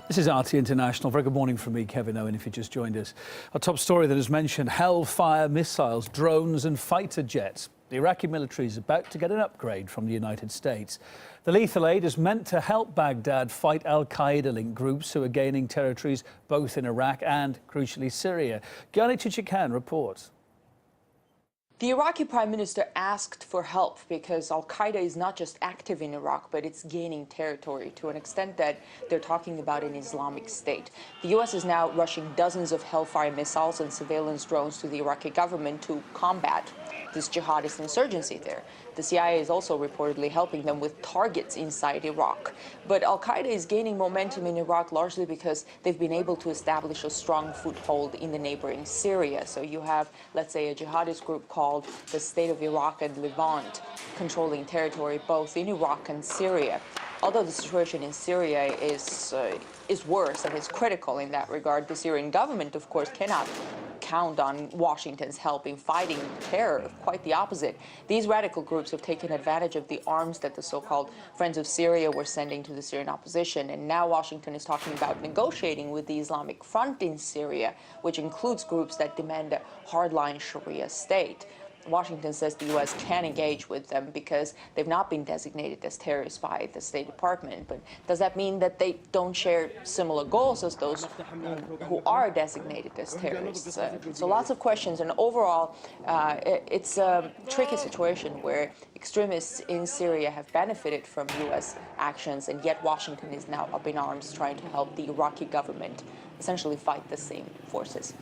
This is RT International. Very good morning from me, Kevin Owen, if you just joined us. Our top story that has mentioned Hellfire missiles, drones and fighter jets. The Iraqi military is about to get an upgrade from the United States. The lethal aid is meant to help Baghdad fight al-Qaeda-linked groups who are gaining territories both in Iraq and, crucially, Syria. Ghani Chichikan reports. The Iraqi Prime Minister asked for help because al-Qaeda is not just active in Iraq, but it's gaining territory to an extent that they're talking about an Islamic State. The U.S. is now rushing dozens of Hellfire missiles and surveillance drones to the Iraqi government to combat this jihadist insurgency there. The CIA is also reportedly helping them with targets inside Iraq. But al-Qaeda is gaining momentum in Iraq largely because they've been able to establish a strong foothold in the neighboring Syria. So you have, let's say, a jihadist group called the State of Iraq and Levant, controlling territory both in Iraq and Syria. Although the situation in Syria is worse and is critical in that regard, the Syrian government, of course, cannot count on Washington's help in fighting terror. Quite the opposite. These radical groups have taken advantage of the arms that the so-called Friends of Syria were sending to the Syrian opposition, and now Washington is talking about negotiating with the Islamic Front in Syria, which includes groups that demand a hardline Sharia state. Washington says the U.S. can engage with them because they've not been designated as terrorists by the State Department. But does that mean that they don't share similar goals as those who are designated as terrorists? So lots of questions, and overall, it's a tricky situation where extremists in Syria have benefited from U.S. actions, and yet Washington is now up in arms trying to help the Iraqi government essentially fight the same forces.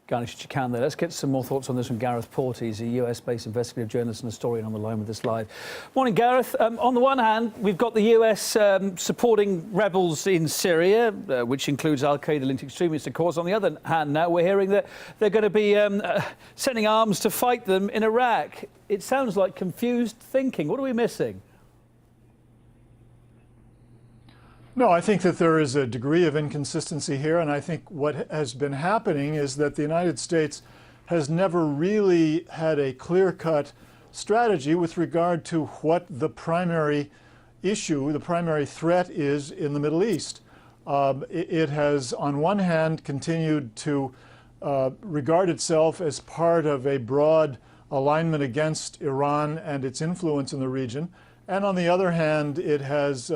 Ghani Chichikan there. Let's get some more thoughts on this from Gareth Porter. He's a US-based investigative journalist and historian on the line with us live. Morning, Gareth. On the one hand, we've got the US supporting rebels in Syria, which includes al-Qaeda-linked extremists, of course. On the other hand, now we're hearing that they're going to be sending arms to fight them in Iraq. It sounds like confused thinking. What are we missing? No, I think that there is a degree of inconsistency here, and I think what has been happening is that the United States has never really had a clear-cut strategy with regard to what the primary issue, the primary threat is in the Middle East. It has, on one hand, continued to regard itself as part of a broad alignment against Iran and its influence in the region, and on the other hand, it has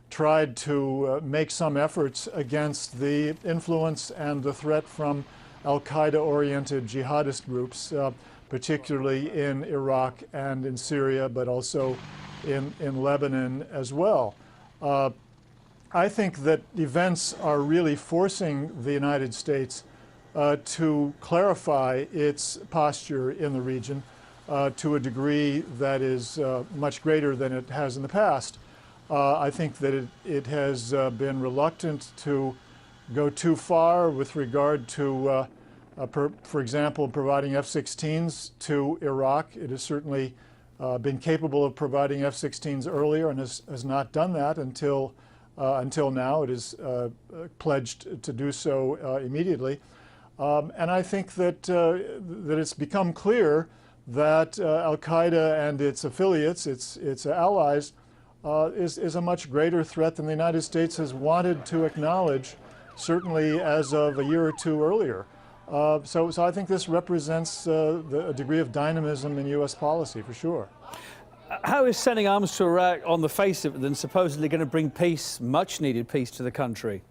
tried to make some efforts against the influence and the threat from al-Qaeda-oriented jihadist groups, particularly in Iraq and in Syria, but also in Lebanon as well. I think that events are really forcing the United States to clarify its posture in the region to a degree that is much greater than it has in the past. I think that it has been reluctant to go too far with regard to, for example, providing F-16s to Iraq. It has certainly been capable of providing F-16s earlier and has not done that until now. It is pledged to do so immediately. And I think that it's become clear that al-Qaeda and its affiliates, its allies, is a much greater threat than the United States has wanted to acknowledge, certainly as of a year or two earlier. So I think this represents a degree of dynamism in U.S. policy, for sure. How is sending arms to Iraq, on the face of it, then supposedly going to bring peace, much-needed peace, to the country?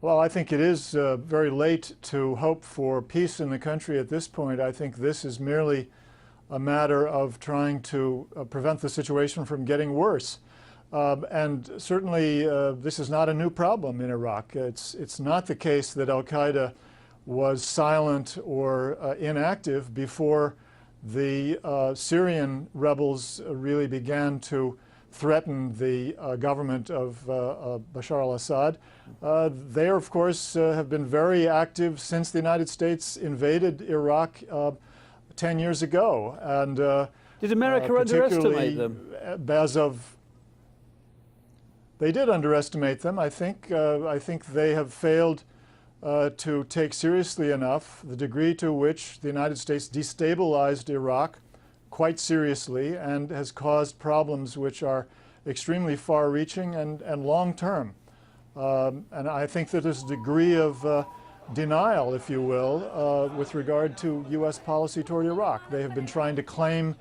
Well, I think it is very late to hope for peace in the country at this point. I think this is merely a matter of trying to prevent the situation from getting worse. And certainly this is not a new problem in Iraq. It's not the case that al-Qaeda was silent or inactive before the Syrian rebels really began to threaten the government of Bashar al-Assad. They, of course, have been very active since the United States invaded Iraq 10 years ago, and did America underestimate them? They did underestimate them. I think they have failed to take seriously enough the degree to which the United States destabilized Iraq quite seriously and has caused problems which are extremely far-reaching and long-term. And I think that there's a degree of denial, if you will, with regard to U.S. policy toward Iraq. They have been trying to claim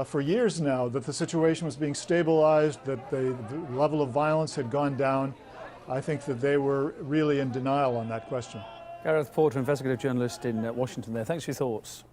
for years now that the situation was being stabilized, that the level of violence had gone down. I think that they were really in denial on that question. Gareth Porter, investigative journalist in Washington there. Thanks for your thoughts.